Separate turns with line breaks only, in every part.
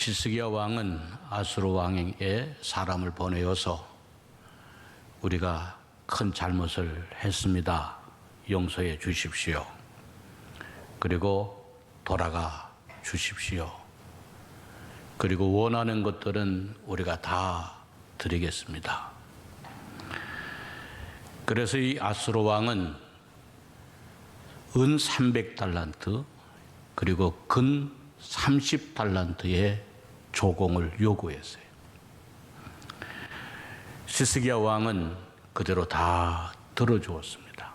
히스기야 왕은 아수르 왕에게 사람을 보내어서 우리가 큰 잘못을 했습니다. 용서해 주십시오. 그리고 돌아가 주십시오. 그리고 원하는 것들은 우리가 다 드리겠습니다. 그래서 이 아수르 왕은 은 300달란트 그리고 금 30달란트의 조공을 요구했어요. 히스기야 왕은 그대로 다 들어주었습니다.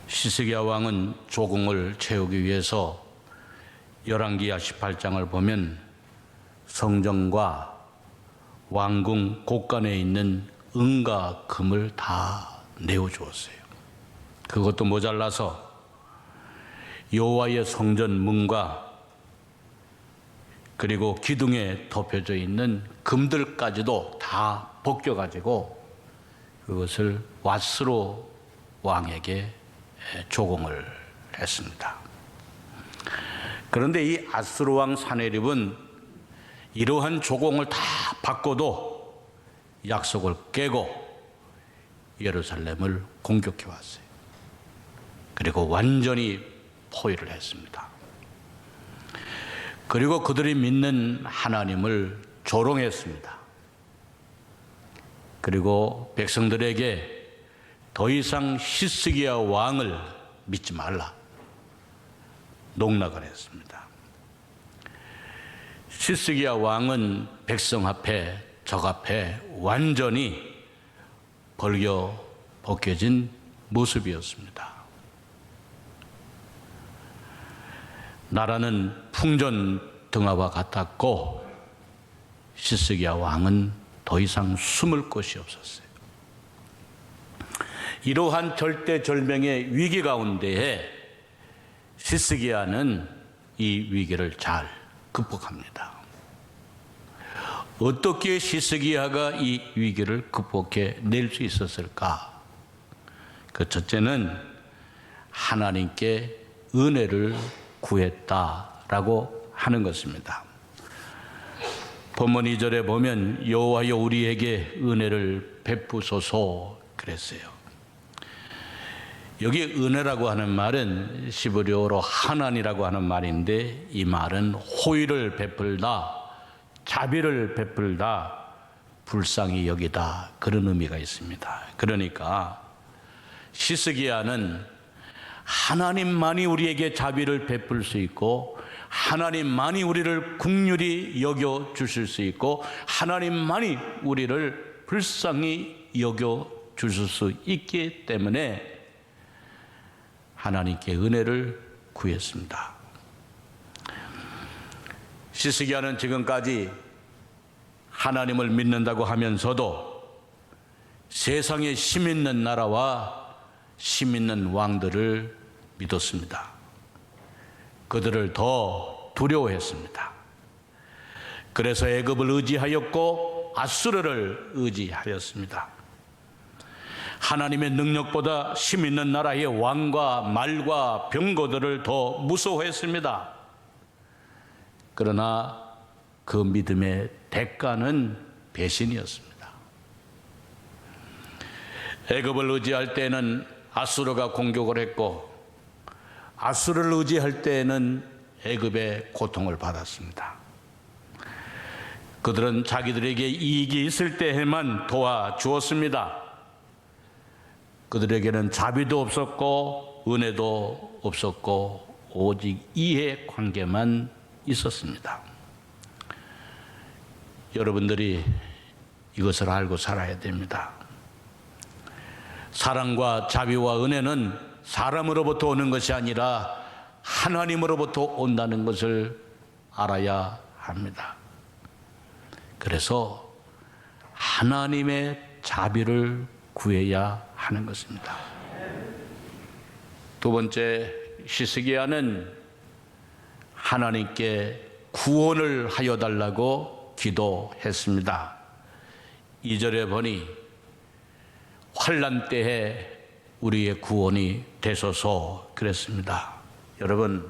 히스기야 왕은 조공을 채우기 위해서 열왕기야 18장을 보면 성전과 왕궁 곳간에 있는 은과 금을 다 내어주었어요. 그것도 모자라서 여호와의 성전 문과 그리고 기둥에 덮여져 있는 금들까지도 다 벗겨가지고 그것을 왓스로 왕에게 조공을 했습니다. 그런데 이 아수르 왕 사네립은 이러한 조공을 다 받고도 약속을 깨고 예루살렘을 공격해 왔어요. 그리고 완전히 포위를 했습니다. 그리고 그들이 믿는 하나님을 조롱했습니다. 그리고 백성들에게 더 이상 히스기야 왕을 믿지 말라 농락을 했습니다. 히스기야 왕은 백성 앞에 적 앞에 완전히 벗겨진 모습이었습니다. 나라는 풍전등화와 같았고 히스기야 왕은 더 이상 숨을 곳이 없었어요. 이러한 절대절명의 위기 가운데에 히스기야는 이 위기를 잘 극복합니다. 어떻게 히스기야가 이 위기를 극복해 낼 수 있었을까? 그 첫째는 하나님께 은혜를 구했다라고 하는 것입니다. 본문 2절에 보면 여호와여 우리에게 은혜를 베푸소서 그랬어요. 여기 은혜라고 하는 말은 시브리어로 하난이라고 하는 말인데 이 말은 호의를 베풀다, 자비를 베풀다, 불쌍히 여기다 그런 의미가 있습니다. 그러니까 히스기야는 하나님만이 우리에게 자비를 베풀 수 있고 하나님만이 우리를 긍휼히 여겨 주실 수 있고 하나님만이 우리를 불쌍히 여겨 주실 수 있기 때문에 하나님께 은혜를 구했습니다. 히스기야는 지금까지 하나님을 믿는다고 하면서도 세상에 힘 있는 나라와 힘 있는 왕들을 믿었습니다. 그들을 더 두려워했습니다. 그래서 애굽을 의지하였고 아수르를 의지하였습니다. 하나님의 능력보다 힘 있는 나라의 왕과 말과 병거들을 더 무서워했습니다. 그러나 그 믿음의 대가는 배신이었습니다. 애굽을 의지할 때는 아수르가 공격을 했고 아수르를 의지할 때에는 애굽의 고통을 받았습니다. 그들은 자기들에게 이익이 있을 때에만 도와주었습니다. 그들에게는 자비도 없었고 은혜도 없었고 오직 이해 관계만 있었습니다. 여러분들이 이것을 알고 살아야 됩니다. 사랑과 자비와 은혜는 사람으로부터 오는 것이 아니라 하나님으로부터 온다는 것을 알아야 합니다. 그래서 하나님의 자비를 구해야 하는 것입니다. 두 번째, 히스기야는 하나님께 구원을 하여 달라고 기도했습니다. 2절에 보니 환난 때에 우리의 구원이 되소서 그랬습니다. 여러분,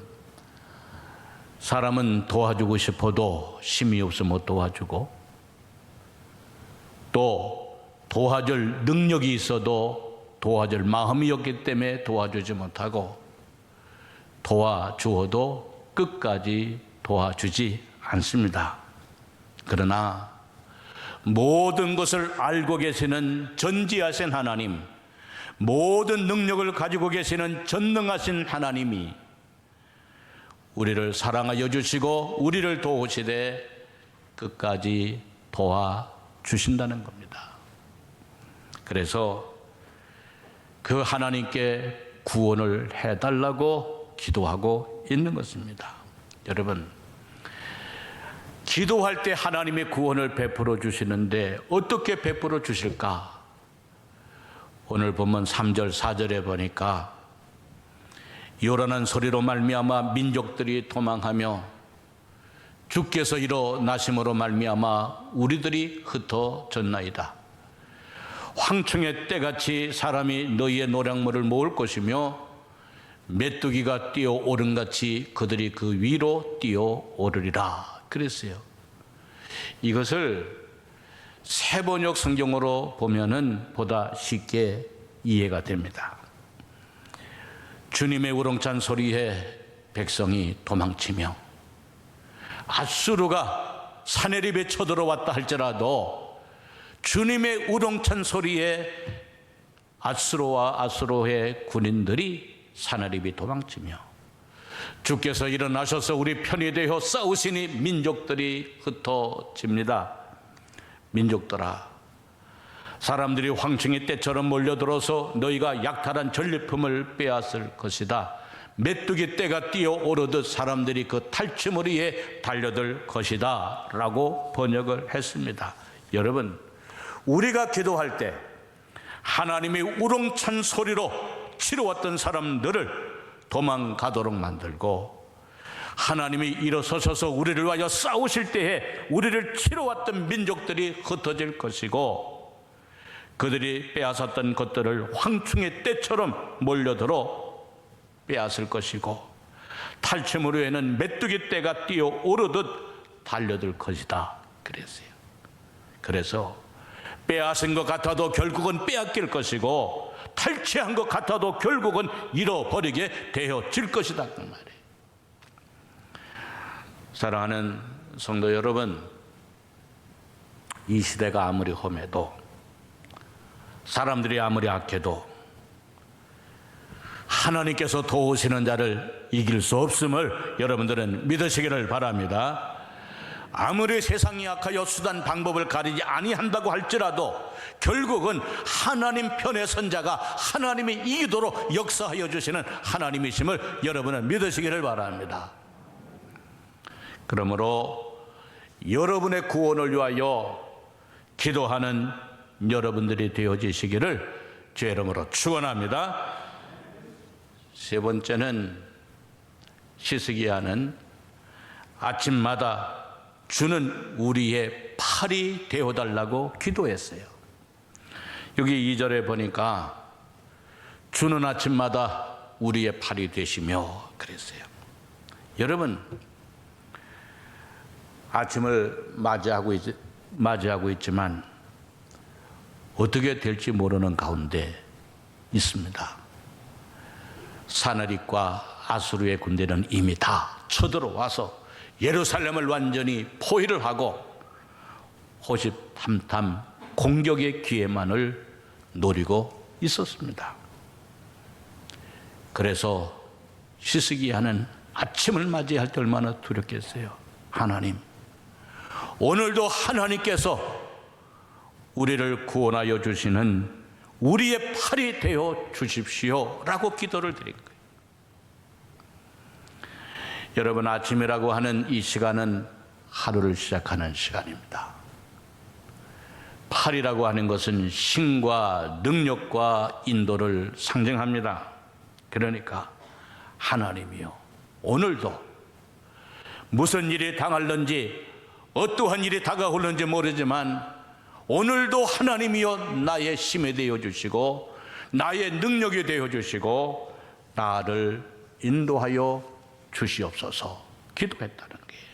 사람은 도와주고 싶어도 힘이 없어 못 도와주고, 또 도와줄 능력이 있어도 도와줄 마음이 없기 때문에 도와주지 못하고, 도와주어도 끝까지 도와주지 않습니다. 그러나 모든 것을 알고 계시는 전지하신 하나님, 모든 능력을 가지고 계시는 전능하신 하나님이 우리를 사랑하여 주시고 우리를 도우시되 끝까지 도와주신다는 겁니다. 그래서 그 하나님께 구원을 해달라고 기도하고 있는 것입니다. 여러분, 기도할 때 하나님의 구원을 베풀어 주시는데 어떻게 베풀어 주실까? 오늘 본문 3절 4절에 보니까 요란한 소리로 말미암아 민족들이 도망하며 주께서 일어나심으로 말미암아 우리들이 흩어졌나이다. 황충의 때같이 사람이 너희의 노량물을 모을 것이며 메뚜기가 뛰어오른같이 그들이 그 위로 뛰어오르리라 그랬어요. 이것을 세번역 성경으로 보면은 보다 쉽게 이해가 됩니다. 주님의 우렁찬 소리에 백성이 도망치며 아수르가 사내립에 쳐들어왔다 할지라도 주님의 우렁찬 소리에 아수르와 아수르의 군인들이 사내립이 도망치며 주께서 일어나셔서 우리 편이 되어 싸우시니 민족들이 흩어집니다. 민족들아, 사람들이 황충의 때처럼 몰려들어서 너희가 약탈한 전리품을 빼앗을 것이다. 메뚜기 떼가 뛰어오르듯 사람들이 그 탈취무리에 달려들 것이다 라고 번역을 했습니다. 여러분, 우리가 기도할 때 하나님의 우렁찬 소리로 치러왔던 사람들을 도망가도록 만들고, 하나님이 일어서셔서 우리를 위하여 싸우실 때에 우리를 치러왔던 민족들이 흩어질 것이고, 그들이 빼앗았던 것들을 황충의 때처럼 몰려들어 빼앗을 것이고, 탈취무리에는 메뚜기 떼가 뛰어오르듯 달려들 것이다 그랬어요. 그래서 빼앗은 것 같아도 결국은 빼앗길 것이고, 탈취한 것 같아도 결국은 잃어버리게 되어질 것이다 그 말이에요. 사랑하는 성도 여러분, 이 시대가 아무리 험해도, 사람들이 아무리 악해도 하나님께서 도우시는 자를 이길 수 없음을 여러분들은 믿으시기를 바랍니다. 아무리 세상이 악하여 수단 방법을 가리지 아니한다고 할지라도 결국은 하나님 편에 선 자가 하나님이 이기도록 역사하여 주시는 하나님이심을 여러분은 믿으시기를 바랍니다. 그러므로 여러분의 구원을 위하여 기도하는 여러분들이 되어지시기를 주의 이름으로 축원합니다. 세 번째는 시스기야는 아침마다 주는 우리의 팔이 되어달라고 기도했어요. 여기 2절에 보니까 주는 아침마다 우리의 팔이 되시며 그랬어요. 여러분, 아침을 맞이하고 있지만 어떻게 될지 모르는 가운데 있습니다. 사내립과 아수르의 군대는 이미 다 쳐들어와서 예루살렘을 완전히 포위를 하고 호시탐탐 공격의 기회만을 노리고 있었습니다. 그래서 시스기야는 아침을 맞이할 때 얼마나 두렵겠어요. 하나님, 오늘도 하나님께서 우리를 구원하여 주시는 우리의 팔이 되어 주십시오 라고 기도를 드린 거예요. 여러분, 아침이라고 하는 이 시간은 하루를 시작하는 시간입니다. 팔이라고 하는 것은 힘과 능력과 인도를 상징합니다. 그러니까 하나님이요, 오늘도 무슨 일이 당할는지 어떠한 일이 다가올는지 모르지만 오늘도 하나님이여 나의 힘이 되어주시고 나의 능력이 되어주시고 나를 인도하여 주시옵소서 기도했다는 거예요.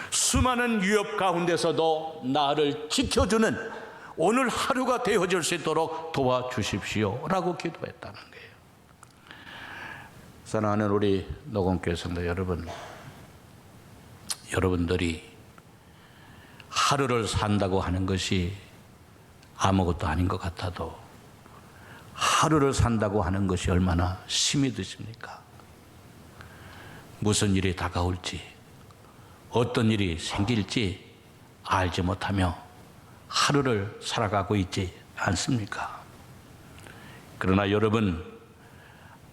수많은 위협 가운데서도 나를 지켜주는 오늘 하루가 되어질 수 있도록 도와주십시오 라고 기도했다는 거예요. 사랑하는 우리 녹음교회 성도 여러분, 여러분들이 하루를 산다고 하는 것이 아무것도 아닌 것 같아도 하루를 산다고 하는 것이 얼마나 힘이 드십니까? 무슨 일이 다가올지, 어떤 일이 생길지 알지 못하며 하루를 살아가고 있지 않습니까? 그러나 여러분,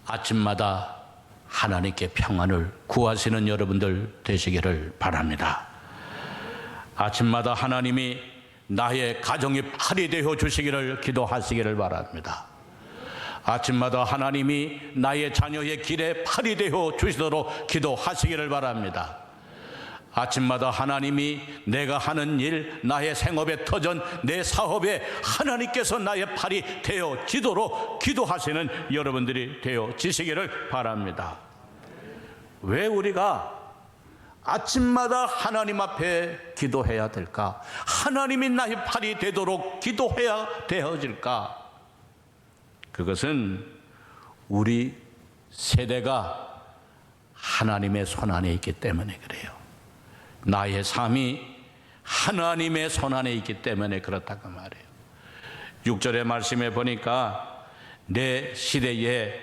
아침마다 하나님께 평안을 구하시는 여러분들 되시기를 바랍니다. 아침마다 하나님이 나의 가정의 팔이 되어 주시기를 기도하시기를 바랍니다. 아침마다 하나님이 나의 자녀의 길에 팔이 되어 주시도록 기도하시기를 바랍니다. 아침마다 하나님이 내가 하는 일, 나의 생업의 터전, 내 사업에 하나님께서 나의 팔이 되어지도록 기도하시는 여러분들이 되어지시기를 바랍니다. 왜 우리가 아침마다 하나님 앞에 기도해야 될까? 하나님이 나의 팔이 되도록 기도해야 되어질까? 그것은 우리 세대가 하나님의 손안에 있기 때문에 그래요. 나의 삶이 하나님의 손안에 있기 때문에 그렇다고 말해요. 6절의 말씀에 보니까 내 시대에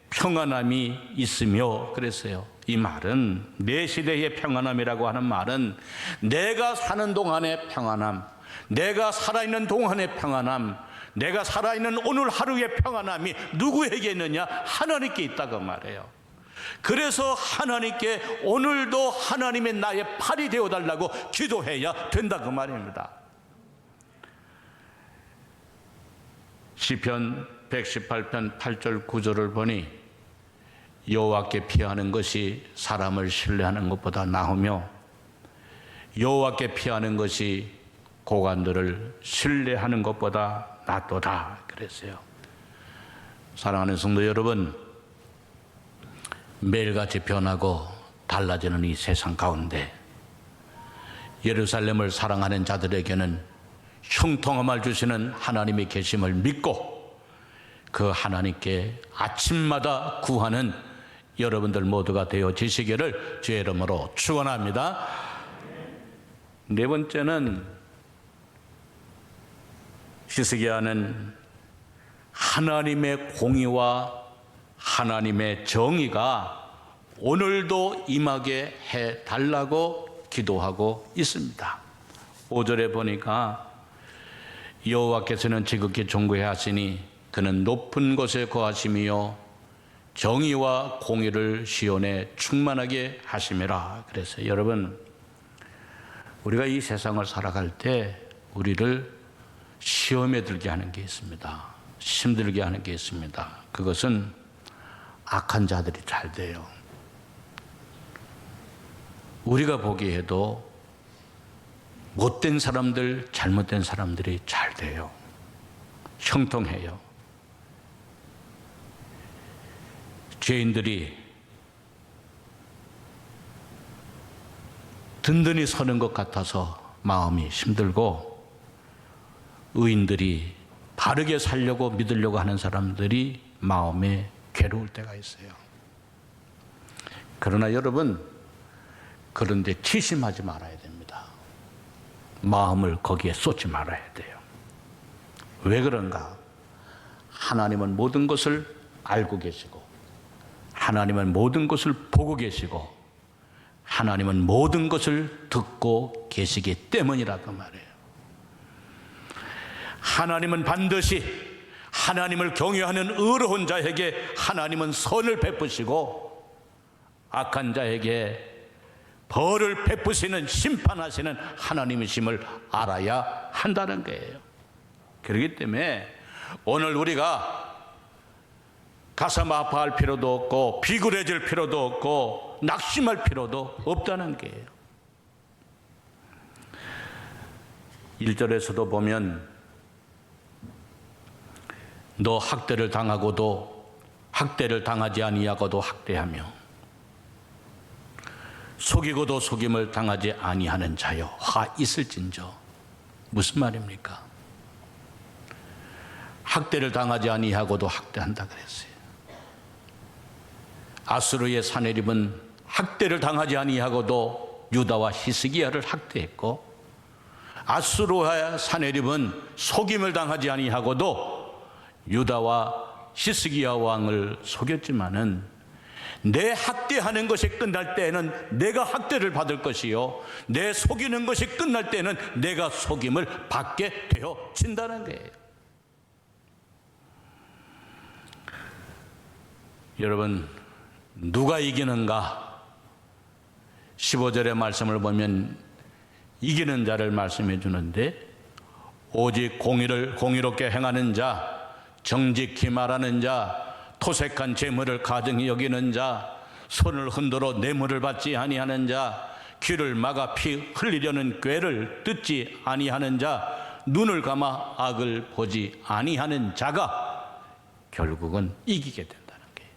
평안함이 있으며 그랬어요. 이 말은 내 시대의 평안함이라고 하는 말은 내가 사는 동안의 평안함, 내가 살아있는 동안의 평안함, 내가 살아있는 오늘 하루의 평안함이 누구에게 있느냐? 하나님께 있다고 말해요. 그래서 하나님께 오늘도 하나님의 나의 팔이 되어달라고 기도해야 된다고 말입니다. 시편 118편 8절 9절을 보니 여호와께 피하는 것이 사람을 신뢰하는 것보다 나으며 여호와께 피하는 것이 고관들을 신뢰하는 것보다 낫도다 그랬어요. 사랑하는 성도 여러분, 매일같이 변하고 달라지는 이 세상 가운데 예루살렘을 사랑하는 자들에게는 형통함을 주시는 하나님의 계심을 믿고 그 하나님께 아침마다 구하는 여러분들 모두가 되어지시기를 주의 이름으로 축원합니다. 네 번째는 히스기야는 하나님의 공의와 하나님의 정의가 오늘도 임하게 해달라고 기도하고 있습니다. 5절에 보니까 여호와께서는 지극히 존귀해 하시니 그는 높은 곳에 거하심이요 정의와 공의를 시온에 충만하게 하심이라 그랬어요. 여러분, 우리가 이 세상을 살아갈 때 우리를 시험에 들게 하는 게 있습니다. 힘들게 하는 게 있습니다. 그것은 악한 자들이 잘 돼요. 우리가 보기에도 못된 사람들, 잘못된 사람들이 잘 돼요. 형통해요. 죄인들이 든든히 서는 것 같아서 마음이 힘들고 의인들이 바르게 살려고 믿으려고 하는 사람들이 마음에 괴로울 때가 있어요. 그러나 여러분, 그런데 치심하지 말아야 됩니다. 마음을 거기에 쏟지 말아야 돼요. 왜 그런가? 하나님은 모든 것을 알고 계시고 하나님은 모든 것을 보고 계시고 하나님은 모든 것을 듣고 계시기 때문이라고 말해요. 하나님은 반드시 하나님을 경외하는 의로운 자에게 하나님은 선을 베푸시고 악한 자에게 벌을 베푸시는 심판하시는 하나님이심을 알아야 한다는 거예요. 그렇기 때문에 오늘 우리가 가슴 아파할 필요도 없고 비굴해질 필요도 없고 낙심할 필요도 없다는 거예요. 1절에서도 보면 너 학대를 당하고도 학대를 당하지 아니하고도 학대하며 속이고도 속임을 당하지 아니하는 자여 화 있을진저. 무슨 말입니까? 학대를 당하지 아니하고도 학대한다 그랬어요. 아수르의 사내립은 학대를 당하지 아니하고도 유다와 히스기야를 학대했고, 아수르의 사내립은 속임을 당하지 아니하고도 유다와 히스기야 왕을 속였지만은, 내 학대하는 것이 끝날 때에는 내가 학대를 받을 것이요, 내 속이는 것이 끝날 때는 내가 속임을 받게 되어진다는 거예요. 여러분, 누가 이기는가? 15절의 말씀을 보면 이기는 자를 말씀해 주는데, 오직 공의롭게 행하는 자, 정직히 말하는 자, 토색한 재물을 가증히 여기는 자, 손을 흔들어 뇌물을 받지 아니하는 자, 귀를 막아 피 흘리려는 꾀를 듣지 아니하는 자, 눈을 감아 악을 보지 아니하는 자가 결국은 이기게 된다는 거예요.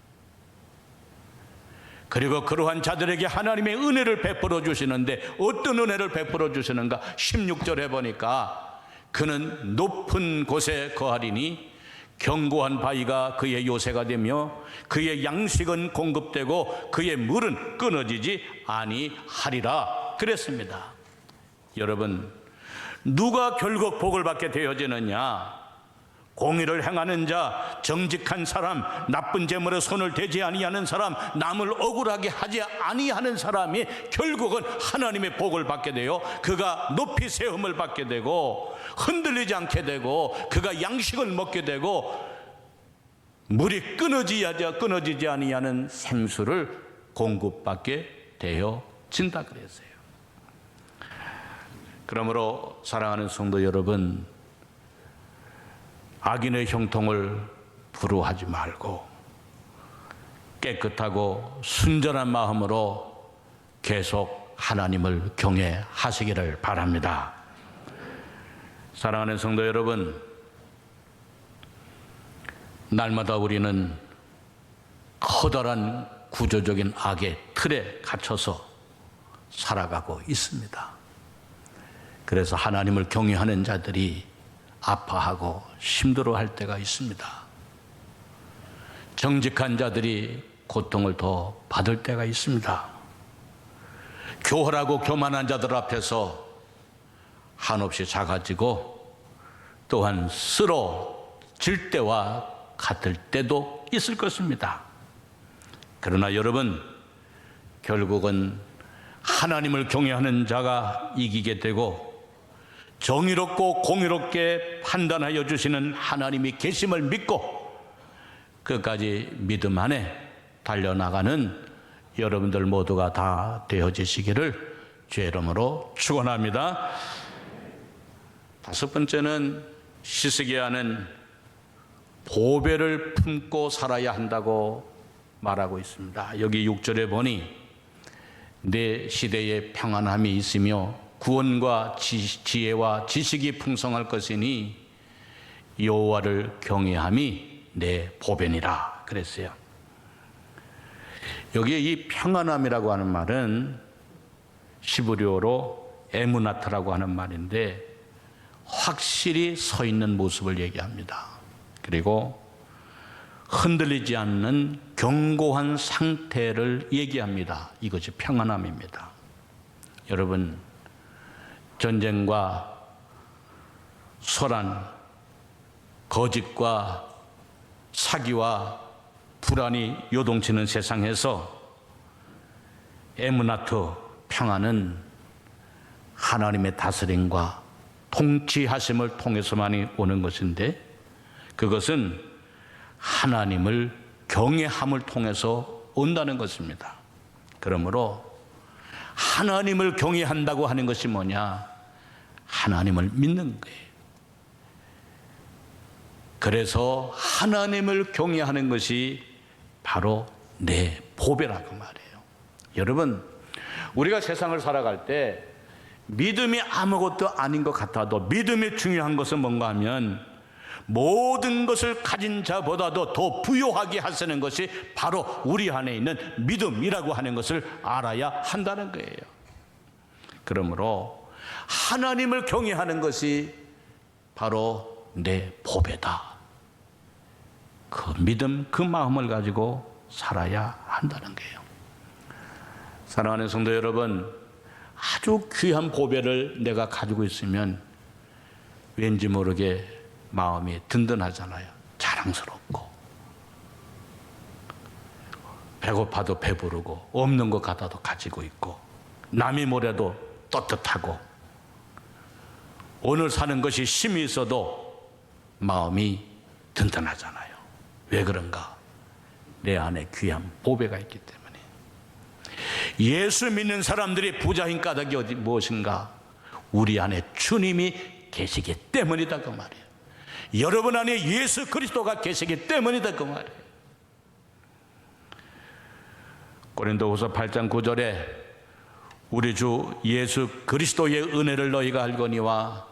그리고 그러한 자들에게 하나님의 은혜를 베풀어 주시는데, 어떤 은혜를 베풀어 주시는가? 16절에 보니까 그는 높은 곳에 거하리니 견고한 바위가 그의 요새가 되며 그의 양식은 공급되고 그의 물은 끊어지지 아니하리라 그랬습니다. 여러분, 누가 결국 복을 받게 되어지느냐? 공의를 행하는 자, 정직한 사람, 나쁜 재물에 손을 대지 아니하는 사람, 남을 억울하게 하지 아니하는 사람이 결국은 하나님의 복을 받게 되어 그가 높이 세움을 받게 되고 흔들리지 않게 되고 그가 양식을 먹게 되고 물이 끊어지지 아니하는 생수를 공급받게 되어진다 그랬어요. 그러므로 사랑하는 성도 여러분, 악인의 형통을 부러워하지 말고 깨끗하고 순전한 마음으로 계속 하나님을 경외하시기를 바랍니다. 사랑하는 성도 여러분, 날마다 우리는 커다란 구조적인 악의 틀에 갇혀서 살아가고 있습니다. 그래서 하나님을 경외하는 자들이 아파하고 힘들어할 때가 있습니다. 정직한 자들이 고통을 더 받을 때가 있습니다. 교활하고 교만한 자들 앞에서 한없이 작아지고 또한 쓰러질 때와 같을 때도 있을 것입니다. 그러나 여러분, 결국은 하나님을 경외하는 자가 이기게 되고 정의롭고 공의롭게 판단하여 주시는 하나님이 계심을 믿고 끝까지 믿음 안에 달려나가는 여러분들 모두가 다 되어지시기를 주의 이름으로 축원합니다. 다섯 번째는, 히스기야는 보배를 품고 살아야 한다고 말하고 있습니다. 여기 6절에 보니 내 시대에 평안함이 있으며 구원과 지혜와 지식이 풍성할 것이니 여호와를 경외함이 내 보배니라 그랬어요. 여기에 이 평안함이라고 하는 말은 히브리어로 에무나트라고 하는 말인데 확실히 서 있는 모습을 얘기합니다. 그리고 흔들리지 않는 견고한 상태를 얘기합니다. 이것이 평안함입니다. 여러분, 전쟁과 소란, 거짓과 사기와 불안이 요동치는 세상에서 에무나트, 평안은 하나님의 다스림과 통치하심을 통해서만이 오는 것인데, 그것은 하나님을 경외함을 통해서 온다는 것입니다. 그러므로 하나님을 경외한다고 하는 것이 뭐냐? 하나님을 믿는 거예요. 그래서 하나님을 경외하는 것이 바로 내 보배라고 말해요. 여러분, 우리가 세상을 살아갈 때 믿음이 아무것도 아닌 것 같아도 믿음이 중요한 것은 뭔가 하면 모든 것을 가진 자보다도 더 부요하게 하시는 것이 바로 우리 안에 있는 믿음이라고 하는 것을 알아야 한다는 거예요. 그러므로 하나님을 경외하는 것이 바로 내 보배다. 그 믿음, 그 마음을 가지고 살아야 한다는 거예요. 사랑하는 성도 여러분, 아주 귀한 보배를 내가 가지고 있으면 왠지 모르게 마음이 든든하잖아요. 자랑스럽고, 배고파도 배부르고, 없는 것 같아도 가지고 있고, 남이 뭐래도 떳떳하고, 오늘 사는 것이 힘이 있어도 마음이 든든하잖아요. 왜 그런가? 내 안에 귀한 보배가 있기 때문에. 예수 믿는 사람들이 부자인 까닭이 무엇인가? 우리 안에 주님이 계시기 때문이다 그 말이에요. 여러분 안에 예수 그리스도가 계시기 때문이다 그 말이에요. 고린도후서 8장 9절에 우리 주 예수 그리스도의 은혜를 너희가 알거니와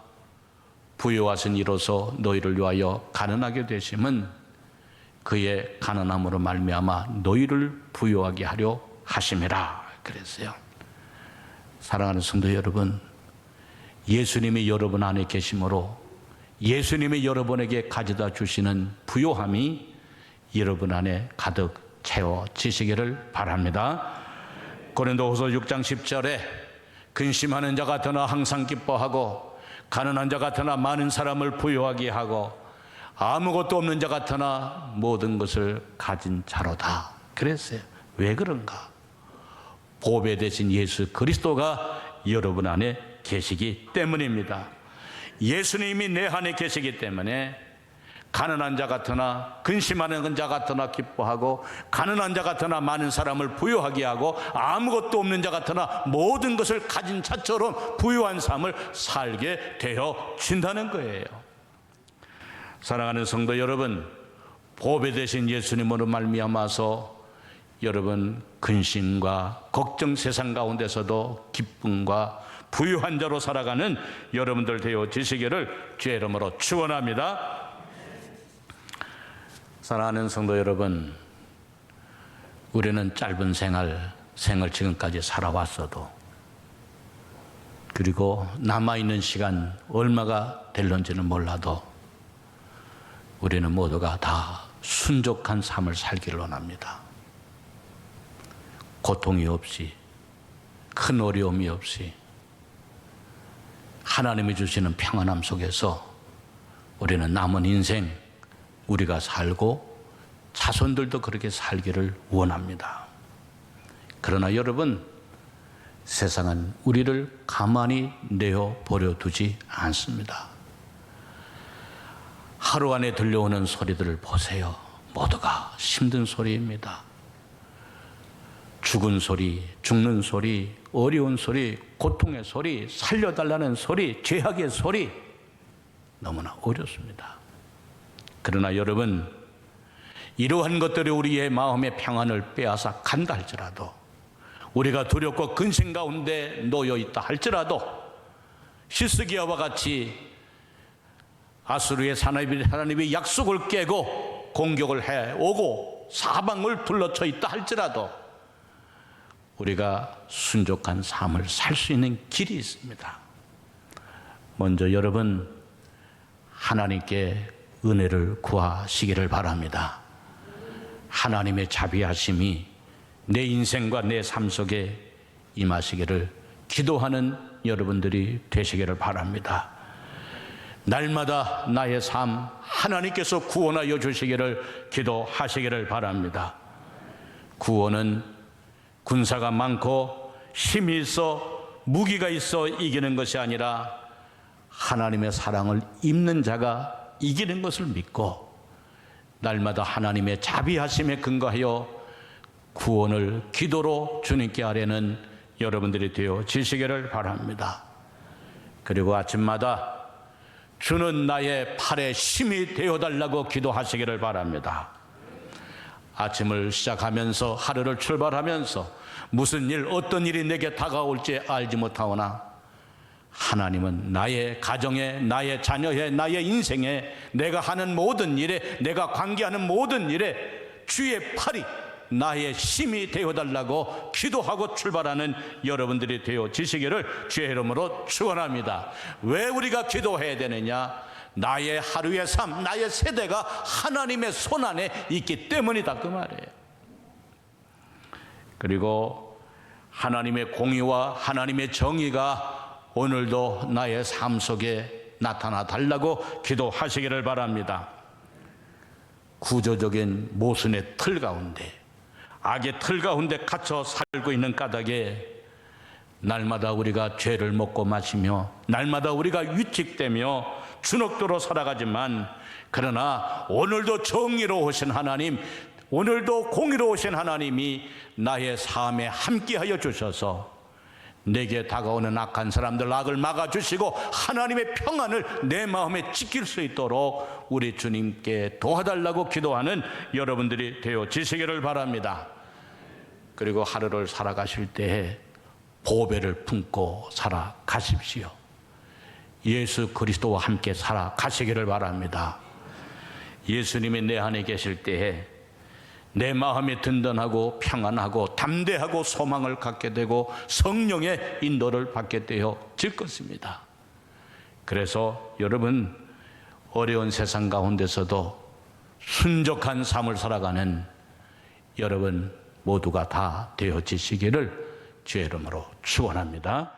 부요하신 이로서 너희를 위하여 가난하게 되심은 그의 가난함으로 말미암아 너희를 부요하게 하려 하심이라 그랬어요. 사랑하는 성도 여러분, 예수님이 여러분 안에 계심으로 예수님이 여러분에게 가져다 주시는 부요함이 여러분 안에 가득 채워지시기를 바랍니다. 고린도후서 6장 10절에 근심하는 자 같으나 항상 기뻐하고 가난한 자 같으나 많은 사람을 부요하게 하고 아무것도 없는 자 같으나 모든 것을 가진 자로다 그랬어요. 왜 그런가? 보배 되신 예수 그리스도가 여러분 안에 계시기 때문입니다. 예수님이 내 안에 계시기 때문에 가난한 자 같으나 근심하는 자 같으나 기뻐하고 가난한 자 같으나 많은 사람을 부유하게 하고 아무것도 없는 자 같으나 모든 것을 가진 자처럼 부유한 삶을 살게 되어진다는 거예요. 사랑하는 성도 여러분, 보배 되신 예수님으로 말미암아서 여러분 근심과 걱정 세상 가운데서도 기쁨과 부유한 자로 살아가는 여러분들 되어지시기를 주의 이름으로 축원합니다. 사랑하는 성도 여러분, 우리는 짧은 생을 지금까지 살아왔어도 그리고 남아있는 시간 얼마가 될런지는 몰라도 우리는 모두가 다 순족한 삶을 살기를 원합니다. 고통이 없이 큰 어려움이 없이 하나님이 주시는 평안함 속에서 우리는 남은 인생 우리가 살고 자손들도 그렇게 살기를 원합니다. 그러나 여러분, 세상은 우리를 가만히 내어버려 두지 않습니다. 하루 안에 들려오는 소리들을 보세요. 모두가 힘든 소리입니다. 죽은 소리, 죽는 소리, 어려운 소리, 고통의 소리, 살려달라는 소리, 죄악의 소리, 너무나 어렵습니다. 그러나 여러분, 이러한 것들이 우리의 마음의 평안을 빼앗아 간다 할지라도, 우리가 두렵고 근심 가운데 놓여 있다 할지라도, 히스기야와 같이 아수르의 하나님이 약속을 깨고 공격을 해오고 사방을 둘러쳐 있다 할지라도 우리가 순족한 삶을 살 수 있는 길이 있습니다. 먼저 여러분, 하나님께 은혜를 구하시기를 바랍니다. 하나님의 자비하심이 내 인생과 내 삶 속에 임하시기를 기도하는 여러분들이 되시기를 바랍니다. 날마다 나의 삶 하나님께서 구원하여 주시기를 기도하시기를 바랍니다. 구원은 군사가 많고 힘이 있어 무기가 있어 이기는 것이 아니라 하나님의 사랑을 입는 자가 이기는 것을 믿고 날마다 하나님의 자비하심에 근거하여 구원을 기도로 주님께 아뢰는 여러분들이 되어지시기를 바랍니다. 그리고 아침마다 주는 나의 팔에 힘이 되어달라고 기도하시기를 바랍니다. 아침을 시작하면서 하루를 출발하면서 무슨 일, 어떤 일이 내게 다가올지 알지 못하오나 하나님은 나의 가정에, 나의 자녀에, 나의 인생에, 내가 하는 모든 일에, 내가 관계하는 모든 일에 주의 팔이 나의 힘이 되어달라고 기도하고 출발하는 여러분들이 되어지시기를 주의 이름으로 축원합니다. 왜 우리가 기도해야 되느냐? 나의 하루의 삶, 나의 세대가 하나님의 손안에 있기 때문이다, 그 말이에요. 그리고 하나님의 공의와 하나님의 정의가 오늘도 나의 삶 속에 나타나 달라고 기도하시기를 바랍니다. 구조적인 모순의 틀 가운데, 악의 틀 가운데 갇혀 살고 있는 까닭에 날마다 우리가 죄를 먹고 마시며 날마다 우리가 위축되며 주눅도로 살아가지만, 그러나 오늘도 정의로우신 하나님, 오늘도 공의로우신 하나님이 나의 삶에 함께하여 주셔서 내게 다가오는 악한 사람들, 악을 막아주시고 하나님의 평안을 내 마음에 지킬 수 있도록 우리 주님께 도와달라고 기도하는 여러분들이 되어지시기를 바랍니다. 그리고 하루를 살아가실 때에 보배를 품고 살아가십시오. 예수 그리스도와 함께 살아가시기를 바랍니다. 예수님이 내 안에 계실 때에 내 마음이 든든하고 평안하고 담대하고 소망을 갖게 되고 성령의 인도를 받게 되어질 것입니다. 그래서 여러분, 어려운 세상 가운데서도 순적한 삶을 살아가는 여러분 모두가 다 되어지시기를 주의 이름으로 축원합니다.